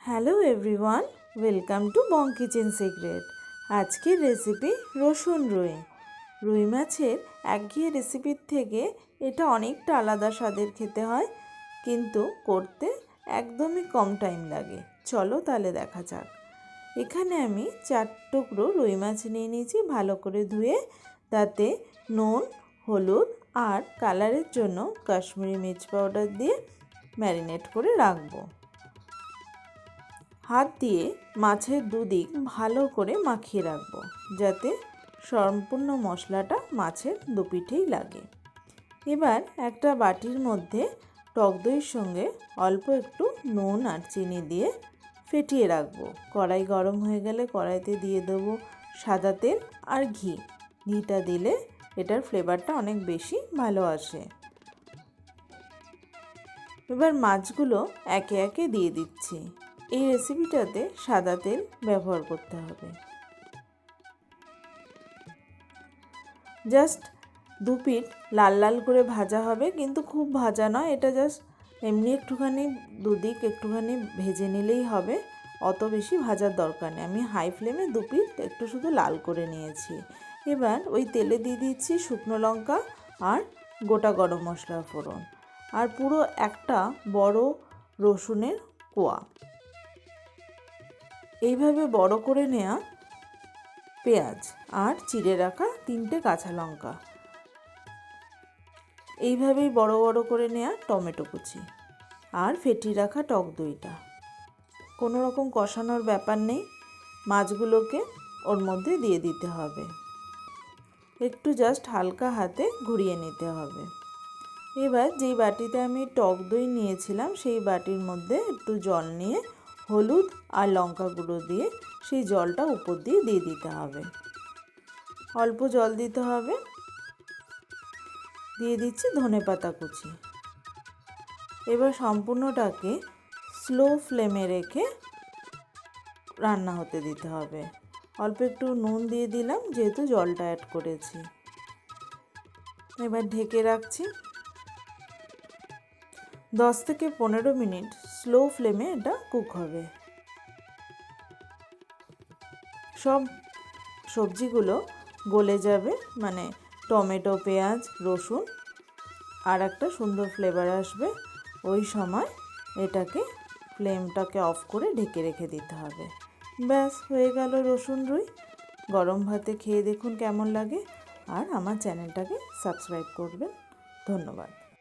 Hello everyone, welcome to Bong kitchen secret. আজকের recipe রসুন রুই। রুই মাছের একঘেয়ে রেসিপির থেকে এটা অনেকটা আলাদা স্বাদের খেতে হয়, কিন্তু করতে একদমই কম টাইম লাগে। চলো তাহলে দেখা যাক। এখানে আমি 4 টুকরো রুই মাছ নিয়ে নিয়েছি, ভালো করে ধুয়ে তাতে নুন, হলুদ আর কালারের জন্য কাশ্মীরি মির্চ পাউডার দিয়ে ম্যারিনেট করে রাখবো। হাত দিয়ে মাছের দুদিক ভালো করে মাখিয়ে রাখবো, যাতে সম্পূর্ণ মশলাটা মাছের দুপিঠেই লাগে। এবার একটা বাটির মধ্যে টক দইয়ের সঙ্গে অল্প একটু নুন আর চিনি দিয়ে ফেটিয়ে রাখবো। কড়াই গরম হয়ে গেলে কড়াইতে দিয়ে দেবো সাদা তেল আর ঘি। ঘিটা দিলে এটার ফ্লেভারটা অনেক বেশি ভালো আসে। এবার মাছগুলো একে একে দিয়ে দিচ্ছি। এই রেসিপিটাতে সাদা তেল ব্যবহার করতে হবে। জাস্ট দুপিঠ লাল লাল করে ভাজা হবে, কিন্তু খুব ভাজা নয়, এটা জাস্ট এমনি একটুখানি দুদিক একটুখানি ভেজে নিলেই হবে, অত বেশি ভাজার দরকার নেই। আমি হাই ফ্লেমে দুপিঠ একটু শুধু লাল করে নিয়েছি। এবার ওই তেলে দিয়ে দিচ্ছি শুকনো লঙ্কা আর গোটা গরম মশলা ফোড়ন আর পুরো একটা বড় রসুনের কোয়া। এইভাবে বড় করে নেওয়া পেঁয়াজ আর চিড়ে রাখা 3টে কাঁচা লঙ্কা, এইভাবেই বড় বড় করে নেওয়া টমেটো কুচি আর ফেটিয়ে রাখা টক দইটা। কোনো রকম কষানোর ব্যাপার নেই, মাছগুলোকে ওর মধ্যে দিয়ে দিতে হবে, একটু জাস্ট হালকা হাতে ঘুরিয়ে নিতে হবে। এবার যেই বাটিতে আমি টক দই নিয়েছিলাম সেই বাটির মধ্যে একটু জল নিয়ে হলুদ আর লঙ্কা গুঁড়ো দিয়ে সেই জলটা উপর দিয়ে দিতে হবে। অল্প জল দিতে হবে। দিয়ে দিচ্ছি ধনেপাতা কুচি। এবার সম্পূর্ণটাকে স্লো ফ্লেমে রেখে রান্না হতে দিতে হবে। অল্প একটু নুন দিয়ে দিলাম, যেহেতু জলটা অ্যাড করেছি। এবার ঢেকে রাখছি। 10 থেকে 15 মিনিট স্লো ফ্লেমে এটা কুক হবে। সব সবজিগুলো গলে যাবে, মানে টমেটো, পেঁয়াজ, রসুন, আর একটা সুন্দর ফ্লেভার আসবে। ওই সময় এটাকে ফ্লেমটাকে অফ করে ঢেকে রেখে দিতে হবে। ব্যাস হয়ে গেল রসুন রুই। গরম ভাতে খেয়ে দেখুন কেমন লাগে, আর আমার চ্যানেলটাকে সাবস্ক্রাইব করবেন। ধন্যবাদ।